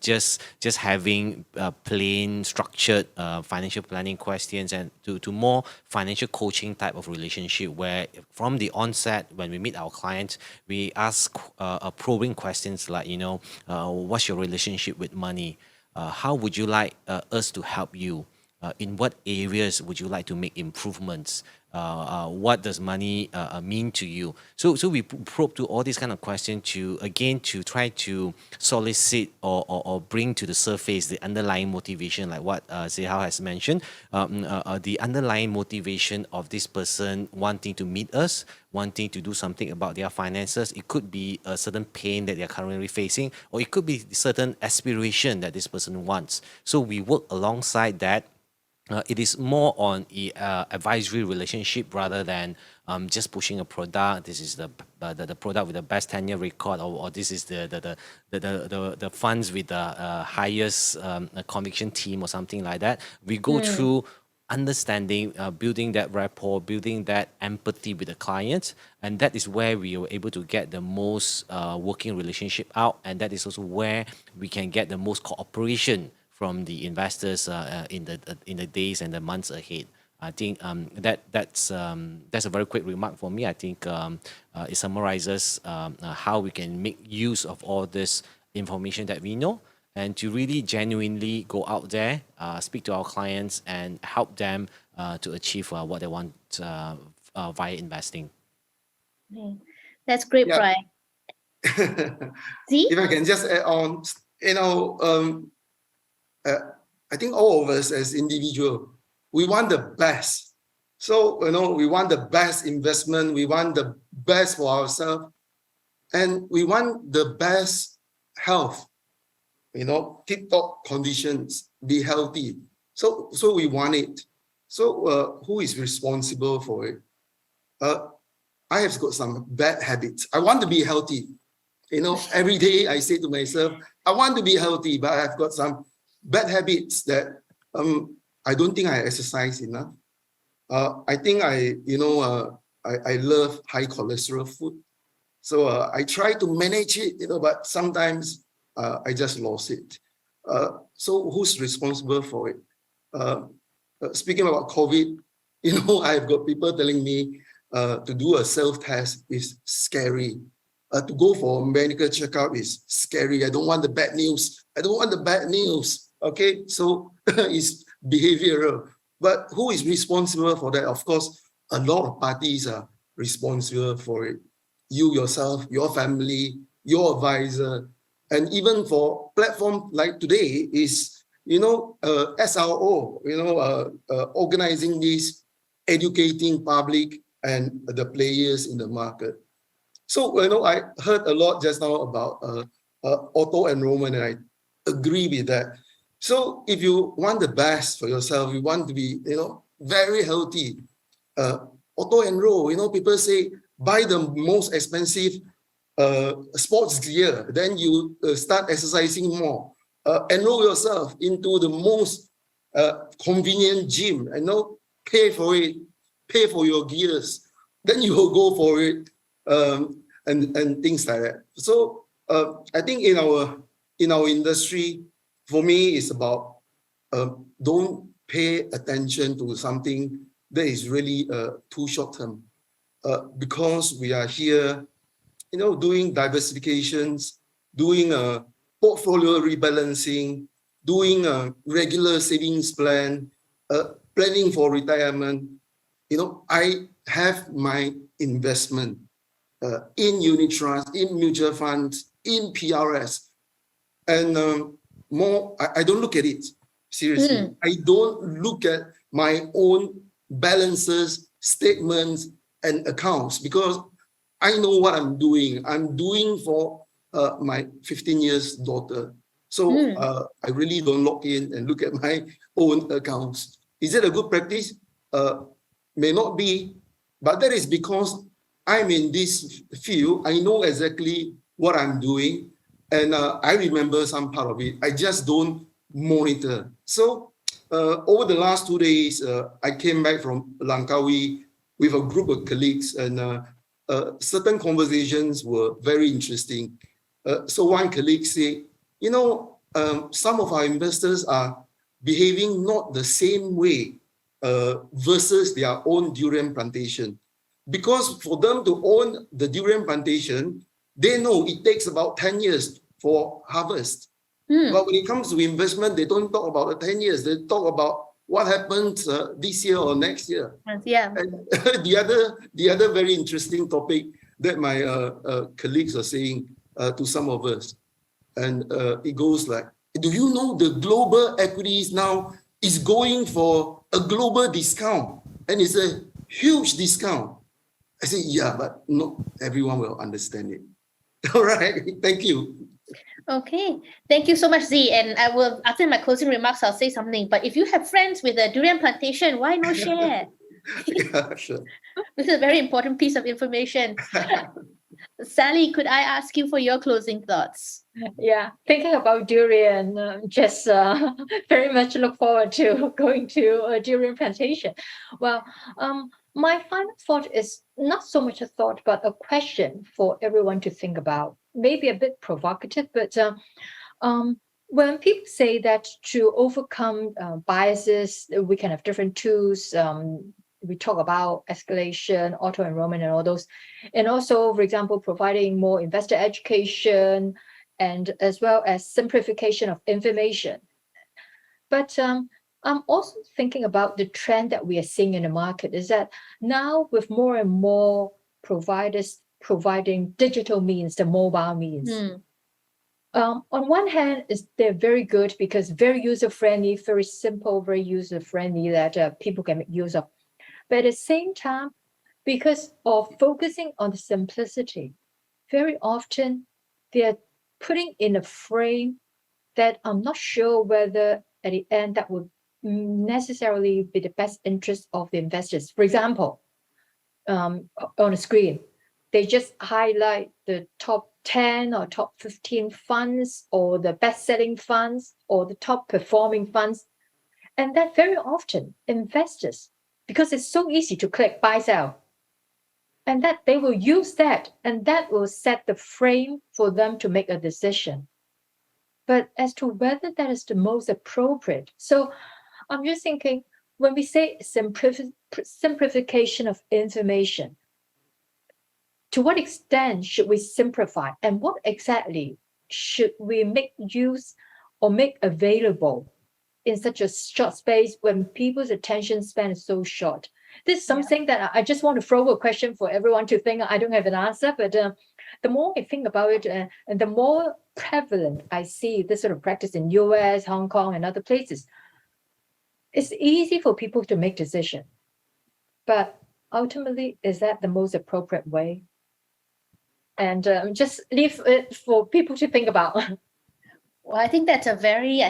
just having plain structured financial planning questions and to more financial coaching type of relationship, where from the onset when we meet our clients, we ask probing questions like what's your relationship with money, how would you like us to help you, in what areas would you like to make improvements, what does money mean to you? So we probe to all these kind of questions to try to solicit or bring to the surface the underlying motivation, like what Chze has mentioned, the underlying motivation of this person wanting to meet us, wanting to do something about their finances. It could be a certain pain that they're currently facing, or it could be certain aspiration that this person wants. So we work alongside that. It is more on a advisory relationship rather than just pushing a product. This is the product with the best 10-year record, or this is the funds with the highest conviction team or something like that. We go through understanding, building that rapport, building that empathy with the client, and that is where we are able to get the most working relationship out, and that is also where we can get the most cooperation from the investors in the days and the months ahead. I think that's a very quick remark for me. I think it summarizes how we can make use of all this information that we know, and to really genuinely go out there, speak to our clients, and help them to achieve what they want via investing. That's great, Yeah. Bryan. If I can just add on, I think all of us as individuals, we want the best. So, we want the best investment, we want the best for ourselves, and we want the best health, tip-top conditions, be healthy. So we want it. So who is responsible for it? I have got some bad habits. I want to be healthy. Every day I say to myself, I want to be healthy, but I've got some bad habits that I don't think I exercise enough. I think I love high cholesterol food. So I try to manage it, but sometimes I just lost it. So who's responsible for it? Speaking about COVID, I've got people telling me to do a self-test is scary. To go for a medical checkup is scary. I don't want the bad news. Okay, so it's behavioral. But who is responsible for that? Of course, a lot of parties are responsible for it. You yourself, your family, your advisor, and even for platform like today is, SRO, organizing this, educating public and the players in the market. So, I heard a lot just now about auto enrollment, and I agree with that. So if you want the best for yourself, you want to be, very healthy, auto enroll. People say buy the most expensive sports gear, then you start exercising more. Enroll yourself into the most convenient gym, and pay for it, pay for your gears, then you will go for it, and things like that. So I think in our industry, for me, it's about don't pay attention to something that is really too short term, because we are here, doing diversifications, doing a portfolio rebalancing, doing a regular savings plan, planning for retirement. I have my investment in unit trust, in mutual funds, in PRS, and I don't look at it seriously. I don't look at my own balances, statements, and accounts, because I know what I'm doing. I'm doing for my 15 years daughter. So I really don't log in and look at my own accounts. Is it a good practice? May not be, but that is because I'm in this field. I know exactly what I'm doing, and I remember some part of it. I just don't monitor. So over the last 2 days, I came back from Langkawi with a group of colleagues, and certain conversations were very interesting. So one colleague said, you know, some of our investors are behaving not the same way versus their own durian plantation. Because for them to own the durian plantation, they know it takes about 10 years for harvest. But when it comes to investment, they don't talk about the 10 years. They talk about what happens this year or next year. Yeah. And the other very interesting topic that my colleagues are saying to some of us, and it goes like, do you know the global equities now is going for a global discount, and it's a huge discount? I say, yeah, but not everyone will understand it. All right, thank you. Okay, thank you so much, Z. And I will, after my closing remarks, I'll say something. But if you have friends with a durian plantation, why not share? Yeah, sure. This is a very important piece of information. Sally, could I ask you for your closing thoughts? Yeah, thinking about durian, just very much look forward to going to a durian plantation. Well, my final thought is not so much a thought, but a question for everyone to think about. Maybe a bit provocative, but when people say that to overcome biases, we can have different tools. We talk about escalation, auto enrollment, and all those, and also, for example, providing more investor education, and as well as simplification of information. But I'm also thinking about the trend that we are seeing in the market is that now with more and more providers providing digital means, the mobile means. On one hand, they're very good because very user-friendly, very simple, very user-friendly that people can make use of. But at the same time, because of focusing on the simplicity, very often they're putting in a frame that I'm not sure whether at the end that would necessarily be the best interest of the investors. For example, on the screen, they just highlight the top 10 or top 15 funds or the best-selling funds or the top performing funds. And that very often investors, because it's so easy to click buy, sell, and that they will use that, and that will set the frame for them to make a decision. But as to whether that is the most appropriate, so I'm just thinking, when we say simplification of information, to what extent should we simplify, and what exactly should we make use or make available in such a short space when people's attention span is so short? This is something that I just want to throw a question for everyone to think. I don't have an answer, but the more I think about it, and the more prevalent I see this sort of practice in US, Hong Kong, and other places, it's easy for people to make decisions. But ultimately, is that the most appropriate way? And just leave it for people to think about. Well, I think that's a very,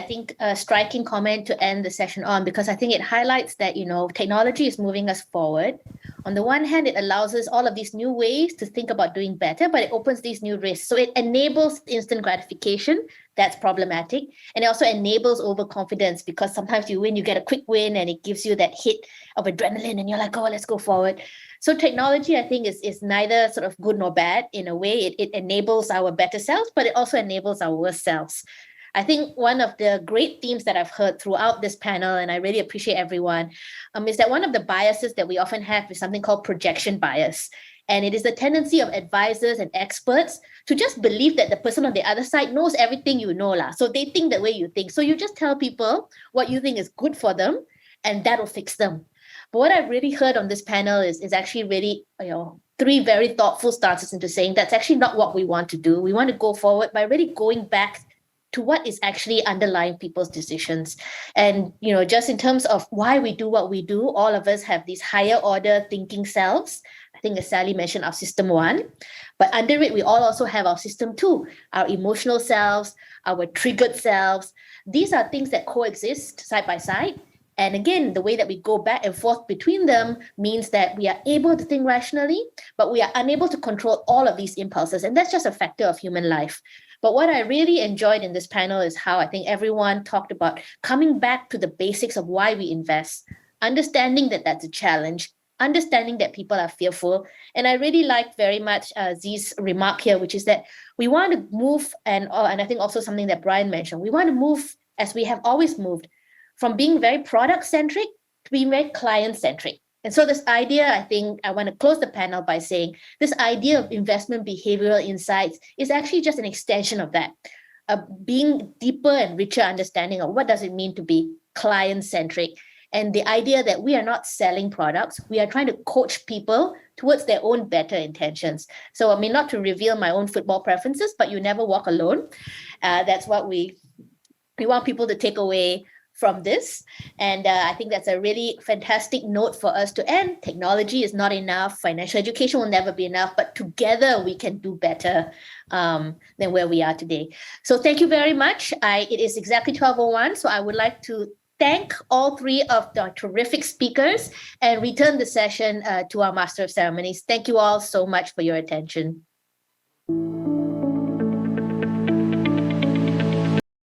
striking comment to end the session on, because I think it highlights that, technology is moving us forward. On the one hand, it allows us all of these new ways to think about doing better, but it opens these new risks. So it enables instant gratification. That's problematic. And it also enables overconfidence, because sometimes you win, you get a quick win, and it gives you that hit of adrenaline, and you're like, oh, let's go forward. So technology, I think, is neither sort of good nor bad. In a way, it enables our better selves, but it also enables our worse selves. I think one of the great themes that I've heard throughout this panel, and I really appreciate everyone, is that one of the biases that we often have is something called projection bias. And it is the tendency of advisors and experts to just believe that the person on the other side knows everything you know. So they think the way you think. So you just tell people what you think is good for them, and that'll fix them. But what I've really heard on this panel is actually really, three very thoughtful stances into saying that's actually not what we want to do. We want to go forward by really going back to what is actually underlying people's decisions. And, just in terms of why we do what we do, all of us have these higher order thinking selves. I think as Sally mentioned, our system 1, but under it, we all also have our system 2, our emotional selves, our triggered selves. These are things that coexist side by side. And again, the way that we go back and forth between them means that we are able to think rationally, but we are unable to control all of these impulses. And that's just a factor of human life. But what I really enjoyed in this panel is how I think everyone talked about coming back to the basics of why we invest, understanding that that's a challenge, understanding that people are fearful. And I really liked very much Z's remark here, which is that we want to move, and I think also something that Bryan mentioned, we want to move as we have always moved, from being very product-centric to being very client-centric. And so this idea, I think I want to close the panel by saying this idea of investment behavioral insights is actually just an extension of that, being deeper and richer understanding of what does it mean to be client-centric, and the idea that we are not selling products, we are trying to coach people towards their own better intentions. So I mean, not to reveal my own football preferences, but you never walk alone. That's what we want people to take away from this. And I think that's a really fantastic note for us to end. Technology is not enough. Financial education will never be enough, but together we can do better than where we are today. So thank you very much. It is exactly 12:01. So I would like to thank all 3 of the terrific speakers and return the session to our Master of Ceremonies. Thank you all so much for your attention.